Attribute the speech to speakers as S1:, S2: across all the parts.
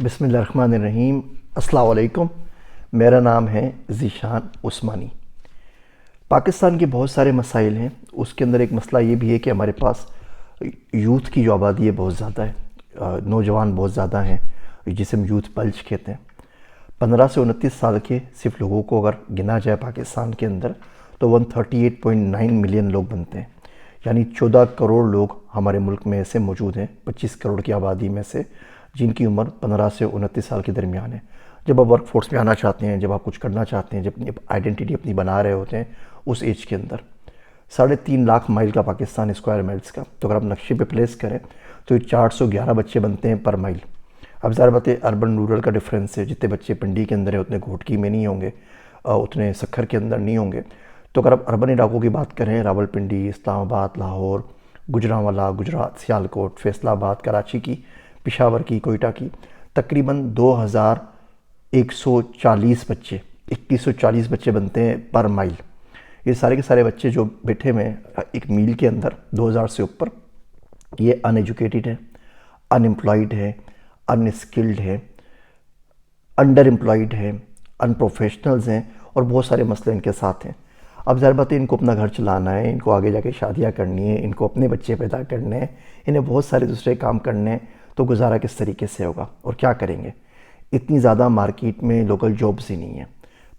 S1: बिस्मिल्लाहिर्रहमानिर्रहीम। अस्सलाम वालेकुम। मेरा नाम है ज़ीशान उस्मानी। पाकिस्तान के बहुत सारे मसाइल हैं, उसके अंदर एक मसला ये भी है कि हमारे पास यूथ की जो आबादी है बहुत ज़्यादा है। नौजवान बहुत ज़्यादा हैं, जिसे हम यूथ पल्ज कहते हैं। 15 से 29 साल के सिर्फ लोगों को अगर गिना जाए पाकिस्तान के अंदर तो 138.9 मिलियन लोग बनते हैं। यानी 14 करोड़ लोग हमारे मुल्क में ऐसे मौजूद हैं 25 करोड़ की आबादी में से, जिनकी उम्र 15 से 29 साल के दरमियान है। जब आप वर्क फोर्स में आना चाहते हैं, जब आप कुछ करना चाहते हैं, जब अपनी आइडेंटिटी अपनी बना रहे होते हैं उस एज के अंदर। 3.5 लाख माइल का पाकिस्तान स्क्वायर माइल्स का, तो अगर आप नक्शे पे प्लेस करें तो 411 बच्चे बनते हैं पर माइल। अब ज़ाहिर बात है अर्बन रूरल का डिफरेंस है, जितने बच्चे पिंडी के अंदर है उतने घोटकी में नहीं होंगे, उतने सखर के अंदर नहीं होंगे। तो अगर आप अर्बन इलाकों की बात करें, रावलपिंडी, इस्लामाबाद, लाहौर, गुजरांवाला, गुजरात, सियालकोट, फैसलाबाद, कराची की, पेशावर की, कोयटा की, तकरीबन 2140 बच्चे 2140 बच्चे बनते हैं पर माइल। ये सारे के सारे बच्चे जो बैठे हुए हैं एक मील के अंदर 2000 से ऊपर, ये अनएजुकेटेड है, अनएम्प्लॉयड है, अनस्किल्ड है, अंडर एम्प्लॉयड है, अनप्रोफेशनल्स हैं और बहुत सारे मसले इनके साथ हैं। अब ज़ाहिर बात है इनको अपना घर चलाना है, इनको आगे जाके शादियां करनी है, इनको अपने बच्चे पैदा करने हैं, इन्हें बहुत सारे दूसरे काम करने हैं। तो गुजारा किस तरीके से होगा और क्या करेंगे? इतनी ज़्यादा मार्केट में लोकल जॉब्स ही नहीं है।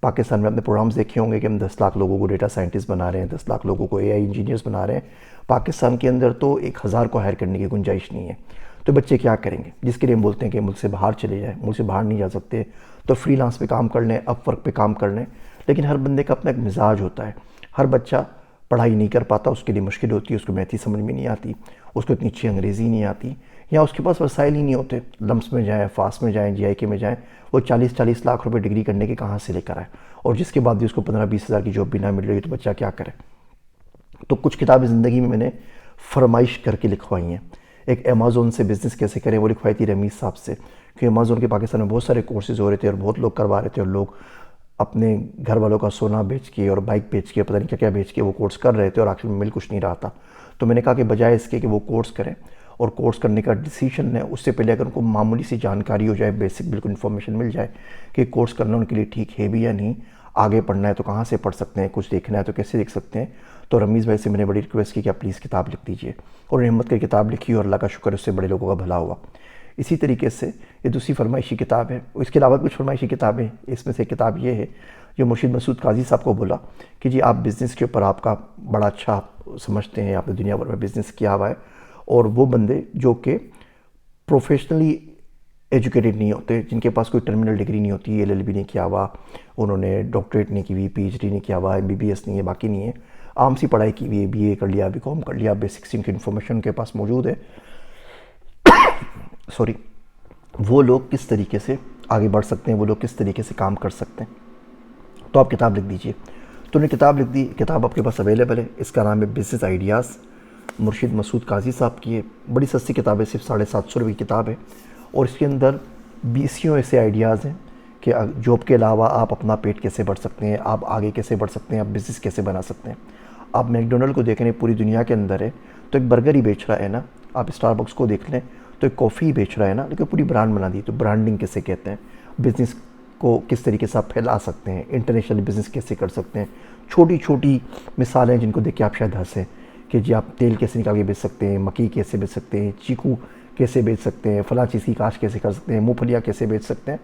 S1: पाकिस्तान में अपने प्रोग्राम्स देखे होंगे कि हम 10 लाख लोगों को डेटा साइंटिस्ट बना रहे हैं, 10 लाख लोगों को एआई इंजीनियर्स बना रहे हैं। पाकिस्तान के अंदर तो 1000 को हायर करने की गुंजाइश नहीं है। तो बच्चे क्या करेंगे? जिसके लिए हम बोलते हैं कि मुल्क से बाहर चले जाएँ, मुल्क से बाहर नहीं जा सकते तो फ्रीलांस पे काम कर लें, अपवर्क पे काम कर लें। लेकिन हर बंदे का अपना एक मिजाज होता है। हर बच्चा पढ़ाई नहीं कर पाता, उसके लिए मुश्किल होती है, उसको मैथ ही समझ में नहीं आती, उसको इतनी अच्छी अंग्रेज़ी नहीं आती, या उसके पास वसाइल ही नहीं होते। लम्स में जाएँ, फास में जाएँ, जीआईके में जाएँ, वो 40-40 लाख रुपए डिग्री करने के कहाँ से लेकर आए, और जिसके बाद भी उसको 15-20 हज़ार की जॉब भी ना मिल रही है, तो बच्चा क्या करे? तो कुछ किताबें ज़िंदगी में मैंने फरमाइश करके लिखवाई हैं। एक अमेज़ोन से बिज़नेस कैसे करें वो लिखवाई थी रमीज़ साहब से, कि अमेज़ोन के पाकिस्तान में बहुत सारे कोर्सेज़ हो रहे थे और बहुत लोग करवा रहे थे, और लोग अपने घर वालों का सोना बेच के और बाइक बेच के, पता नहीं क्या क्या बेच के वो कोर्स कर रहे थे और आखिर में मिल कुछ नहीं रहा था। तो मैंने कहा कि बजाय इसके कि वो कोर्स करें, और कोर्स करने का डिसीजन है उससे पहले अगर उनको मामूली सी जानकारी हो जाए, बेसिक बिल्कुल इन्फॉर्मेशन मिल जाए कि कोर्स करना उनके लिए ठीक है भी या नहीं, आगे पढ़ना है तो कहाँ से पढ़ सकते हैं, कुछ देखना है तो कैसे देख सकते हैं। तो रमीज़ भाई से मैंने बड़ी रिक्वेस्ट की कि आप प्लीज़ किताब लिख दीजिए, और हिम्मत कर किताब लिखी और अल्लाह का शुक्र उससे बड़े लोगों का भला हुआ। इसी तरीके से ये दूसरी फरमाइशी किताब है। इसके अलावा कुछ फरमाइशी किताबें, इसमें से किताब ये है जो मुर्शिद मसूद काजी साहब को बोला कि जी आप बिज़नेस के ऊपर आपका बड़ा अच्छा समझते हैं, आपने दुनिया भर में बिज़नेस किया हुआ है, और वो बंदे जो कि प्रोफेशनली एजुकेटेड नहीं होते, जिनके पास कोई टर्मिनल डिग्री नहीं होती, एलएलबी नहीं किया हुआ, उन्होंने डॉक्टरेट नहीं की हुई, पीएचडी नहीं किया हुआ, एमबीबीएस नहीं है, बाकी नहीं है, आम सी पढ़ाई की हुई है, बीए कर लिया, बीकॉम कर लिया, बेसिक्स की इन्फॉर्मेशन उनके पास मौजूद है। सॉरी, वो लोग किस तरीके से आगे बढ़ सकते हैं, वो लोग किस तरीके से काम कर सकते हैं। तो आप किताब लिख दीजिए। तो उन्हें किताब लिख दी, किताब आपके पास अवेलेबल है। इसका नाम है बिज़नेस आइडियाज़, मुर्शिद मसूद काजी साहब की है। बड़ी सस्ती किताब है, सिर्फ 750 रुपये की किताब है, और इसके अंदर 20 ऐसे आइडियाज़ हैं कि जॉब के अलावा आप अपना पेट कैसे बढ़ सकते हैं, आप आगे कैसे बढ़ सकते हैं, आप बिज़नेस कैसे बना सकते हैं। आप मैकडोनल्ड को देख लें, पूरी दुनिया के अंदर है तो एक बर्गर ही बेच रहा है ना। आप स्टारबक्स को देख लें तो एक कॉफ़ी ही बेच रहा है ना, लेकिन पूरी ब्रांड बना दी। तो ब्रांडिंग कैसे कहते हैं, बिज़नेस को किस तरीके से आप फैला सकते हैं, इंटरनेशनल बिज़नेस कैसे कर सकते हैं। छोटी छोटी मिसालें जिनको देख के आप शायद हंसें कि जी आप तेल कैसे निकाल के बेच सकते हैं, मक्की कैसे बेच सकते हैं, चीकू कैसे बेच सकते हैं, फला चीज़ की काश कैसे कर सकते हैं, मूँगफलियाँ कैसे बेच सकते हैं।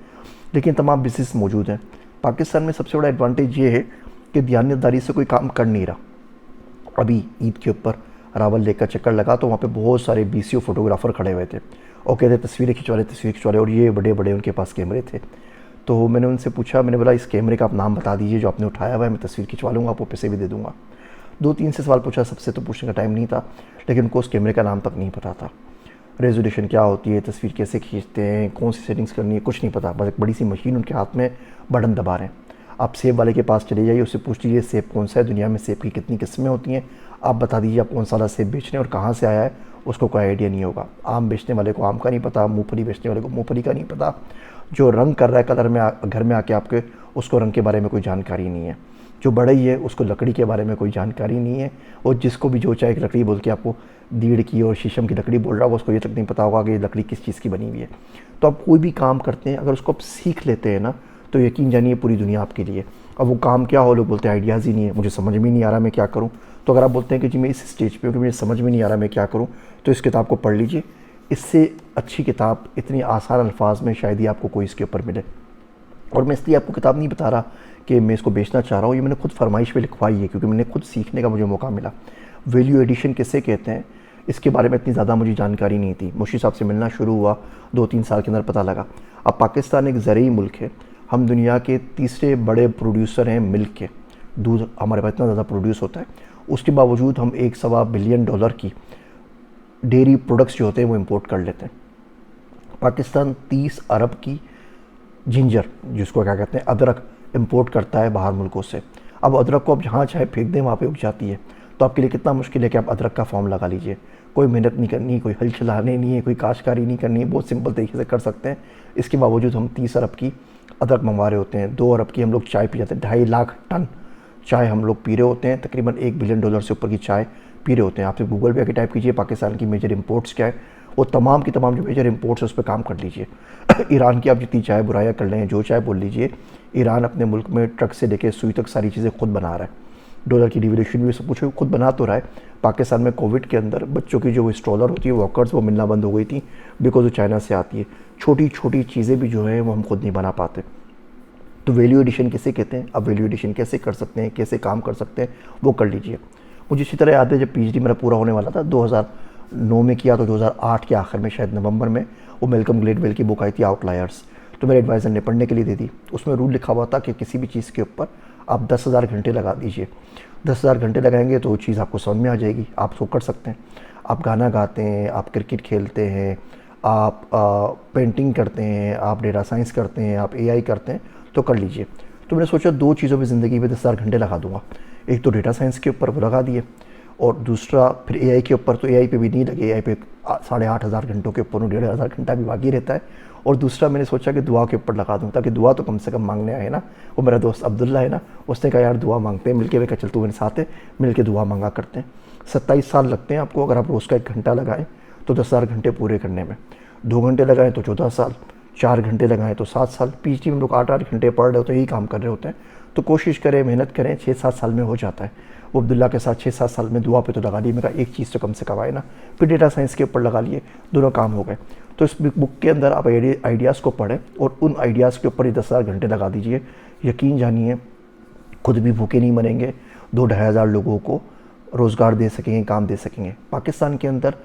S1: लेकिन तमाम बिज़नेस मौजूद हैं। पाकिस्तान में सबसे बड़ा एडवांटेज ये है कि दयानतदारी से कोई काम कर नहीं रहा। अभी ईद के ऊपर रावल लेक का चक्कर लगा तो वहाँ पे बहुत सारे बीसीओ फोटोग्राफ़र खड़े हुए थे और कहते तस्वीरें खिंचवा रहे, और ये बड़े बड़े उनके पास कैमरे थे। तो मैंने उनसे पूछा, मैंने बोला इस कैमरे का आप नाम बता दीजिए जो आपने उठाया हुआ है, मैं तस्वीर खिंचवा लूँगा, आपको पैसे भी दे दूँगा। 2-3 से सवाल पूछा, सबसे तो पूछने का टाइम नहीं था, लेकिन उनको उस कैमरे का नाम तक नहीं पता था। रेजोल्यूशन क्या होती है, तस्वीर कैसे खींचते हैं, कौन सी सेटिंग्स करनी है, कुछ नहीं पता। बस एक बड़ी सी मशीन उनके हाथ में, बटन दबा रहे हैं। आप सेब वाले के पास चले जाइए, उससे पूछ लीजिए सेब कौन सा है, दुनिया में सेब की कितनी किस्में होती हैं, आप बता दीजिए आप कौन सा वाला सेब बेच रहे हैं और कहाँ से आया है, उसको कोई आइडिया नहीं होगा। आम बेचने वाले को आम का नहीं पता, मूँगफली बेचने वाले को मूँगफली का नहीं पता, जो रंग कर रहा है कलर में घर में आके आपके, उसको रंग के बारे में कोई जानकारी नहीं है। जो बड़ा ही है उसको लकड़ी के बारे में कोई जानकारी नहीं है, और जिसको भी जो चाहे एक लकड़ी बोल के आपको दीड़ की और शीशम की लकड़ी बोल रहा होगा, उसको ये तक नहीं पता होगा कि ये लकड़ी किस चीज़ की बनी हुई है। तो आप कोई भी काम करते हैं, अगर उसको आप सीख लेते हैं ना, तो यकीन जानिए पूरी दुनिया आपके लिए। अब वो काम क्या हो, लोग बोलते हैं आइडियाज़ ही नहीं है, मुझे समझ में नहीं आ रहा मैं क्या करूँ। तो अगर आप बोलते हैं कि जी मैं इस स्टेज पे हूँ कि मुझे समझ में नहीं आ रहा मैं क्या करूँ, तो इस किताब को पढ़ लीजिए। इससे अच्छी किताब इतनी आसान अल्फाज में शायद ही आपको कोई इसके ऊपर मिले। और मैं इसलिए आपको किताब नहीं बता रहा कि मैं इसको बेचना चाह रहा हूँ, ये मैंने खुद फरमाइश पे लिखवाई है, क्योंकि मैंने खुद सीखने का मुझे मौका मिला। वैल्यू एडिशन किसे कहते हैं, इसके बारे में इतनी ज़्यादा मुझे जानकारी नहीं थी। मुशी साहब से मिलना शुरू हुआ, 2-3 साल के अंदर पता लगा। अब पाकिस्तान एक ज़रूरी मुल्क है, हम दुनिया के तीसरे बड़े प्रोड्यूसर हैं मिल्क के। दूध हमारे पास इतना ज़्यादा प्रोड्यूस होता है, उसके बावजूद हम $1.25 बिलियन की डेयरी प्रोडक्ट्स जो होते हैं वो इंपोर्ट कर लेते हैं। पाकिस्तान 30 अरब की जिंजर, जिसको क्या कहते हैं अदरक, इंपोर्ट करता है बाहर मुल्कों से। अब अदरक को आप जहाँ चाहे फेंक दें वहाँ पे उग जाती है। तो आपके लिए कितना मुश्किल है कि आप अदरक का फॉर्म लगा लीजिए। कोई मेहनत नहीं करनी, कोई हल चलाने नहीं है, कोई काश्तकारी नहीं करनी है, बहुत सिंपल तरीके से कर सकते हैं। इसके बावजूद हम 30 अरब की अदरक मंगवा रहे होते हैं। 2 अरब की हम लोग चाय पी जाते हैं, 2.5 लाख टन चाय हम लोग पी रहे होते हैं। तकरीबन $1 बिलियन से ऊपर की चाय पी रहे होते हैं। आप गूगल पे आके टाइप कीजिए पाकिस्तान की मेजर इंपोर्ट्स क्या है, वो तमाम की तमाम जो मेजर इंपोर्ट्स है उस पर काम कर लीजिए। ईरान की आप जितनी चाय बुराइयाँ कर लें, जो चाय बोल लीजिए, ईरान अपने मुल्क में ट्रक से लेके सुई तक सारी चीज़ें खुद बना रहा है। डॉलर की डिवैल्यूएशन भी सब कुछ खुद बना तो रहा है। पाकिस्तान में कोविड के अंदर बच्चों की जो स्ट्रॉलर होती है, वॉकर्स, वो मिलना बंद हो गई थी बिकॉज वो चाइना से आती है। छोटी छोटी चीज़ें भी जो है वो हम खुद नहीं बना पाते। तो वैल्यू एडिशन किसे कहते हैं, अब वैल्यू एडिशन कैसे कर सकते हैं, कैसे काम कर सकते हैं, वो कर लीजिए। मुझे इसी तरह याद है जब पीएचडी मेरा पूरा होने वाला था, 2009 में किया, तो 2008 के आखिर में शायद नवंबर में वो मेलकम ग्लेडवेल की बुक आई थी आउटलायर्स, तो मेरे एडवाइज़र ने पढ़ने के लिए दे दी। उसमें रूल लिखा हुआ था कि किसी भी चीज़ के ऊपर आप 10,000 घंटे लगा दीजिए। 10,000 घंटे लगाएंगे तो वो चीज़ आपको समझ में आ जाएगी, आप उसको कर सकते हैं। आप गाना गाते हैं, आप क्रिकेट खेलते हैं, आप पेंटिंग करते हैं, आप डेटा साइंस करते हैं, आप एआई करते हैं, तो कर लीजिए। तो मैंने सोचा 2 चीज़ों में ज़िंदगी में 10,000 घंटे लगा दूंगा। एक तो डेटा साइंस के ऊपर वो लगा दिए, और दूसरा फिर एआई के ऊपर, तो एआई पे भी नहीं लगे, एआई पे 8,500 घंटों के ऊपर 1,500 घंटा भी बाकी रहता है। और दूसरा मैंने सोचा कि दुआ के ऊपर लगा दूँ, ताकि दुआ तो कम से कम मांगने आए ना। वो मेरा दोस्त अब्दुल्ला है ना, उसने कहा यार दुआ मांगते हैं मिलके। मैं कहा चल तू मेरे साथ है, मिलके दुआ मांगा करते हैं। 27 साल लगते हैं आपको, अगर आप रोज़ का 1 घंटा लगाएं तो 10,000 घंटे पूरे करने में। 2 घंटे लगाएं तो 14 साल, 4 घंटे लगाएं तो 7 साल। पीएचडी में लोग 8-8 घंटे पढ़ रहे होते हैं, यही काम कर रहे होते हैं। तो कोशिश करें, मेहनत करें, 6-7 साल में हो जाता है। वो अब्दुल्ला के साथ 6-7 साल में दुआ पे तो लगा ली। मैं कहा एक चीज़ तो कम से कम आए ना। फिर डेटा साइंस के ऊपर लगा लिए, दोनों काम हो गए। तो इस बुक के अंदर आप आइडियाज़ को पढ़ें और उन आइडियाज़ के ऊपर ही 10,000 घंटे लगा दीजिए। यकीन जानिए खुद भी भूखे नहीं मरेंगे, 2-2,500 लोगों को रोज़गार दे सकेंगे, काम दे सकेंगे। पाकिस्तान के अंदर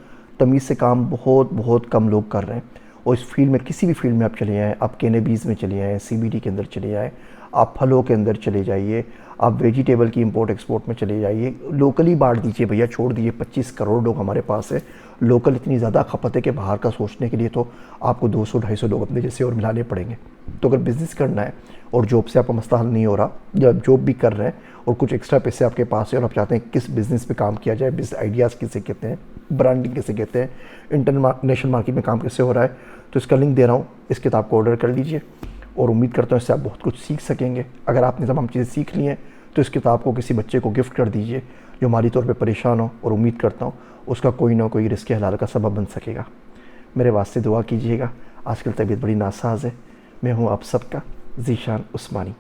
S1: तमीज़ से काम बहुत बहुत कम लोग कर रहे हैं, और इस फील्ड में, किसी भी फील्ड में आप चले जाएँ, आप कैनबीज़ में चले जाएँ, सीबीडी के अंदर चले जाएँ, आप फलों के अंदर चले जाइए, आप वेजिटेबल की इंपोर्ट एक्सपोर्ट में चले जाइए, लोकली बांट दीजिए भैया, छोड़ दीजिए। 25 करोड़ लोग हमारे पास है, लोकल इतनी ज़्यादा खपत है कि बाहर का सोचने के लिए तो आपको 200-250 लोग अपने जैसे और मिलाने पड़ेंगे। तो अगर बिज़नेस करना है और जॉब से आपका मसला हल नहीं हो रहा, या जॉब भी कर रहे हैं और कुछ एक्स्ट्रा पैसे आपके पास है और आप चाहते हैं किस बिज़नेस पे काम किया जाए, बिज़नेस आइडियाज़ किसे कहते हैं, ब्रांडिंग किसे कहते हैं, इंटरनेशनल मार्केट में काम कैसे हो रहा है, तो इसका लिंक दे रहा हूँ, इस किताब को ऑर्डर कर लीजिए। और उम्मीद करता हूँ इससे आप बहुत कुछ सीख सकेंगे। अगर आपने तमाम चीज़ें सीख ली हैं तो इस किताब को किसी बच्चे को गिफ्ट कर दीजिए जो माली तौर पे परेशान हो, और उम्मीद करता हूँ उसका कोई ना कोई रिस्क हलाल का सबब बन सकेगा। मेरे वास्ते दुआ कीजिएगा। आजकल तबीयत बड़ी नासाज है। मैं हूँ आप सबका ज़ीशान उस्मानी।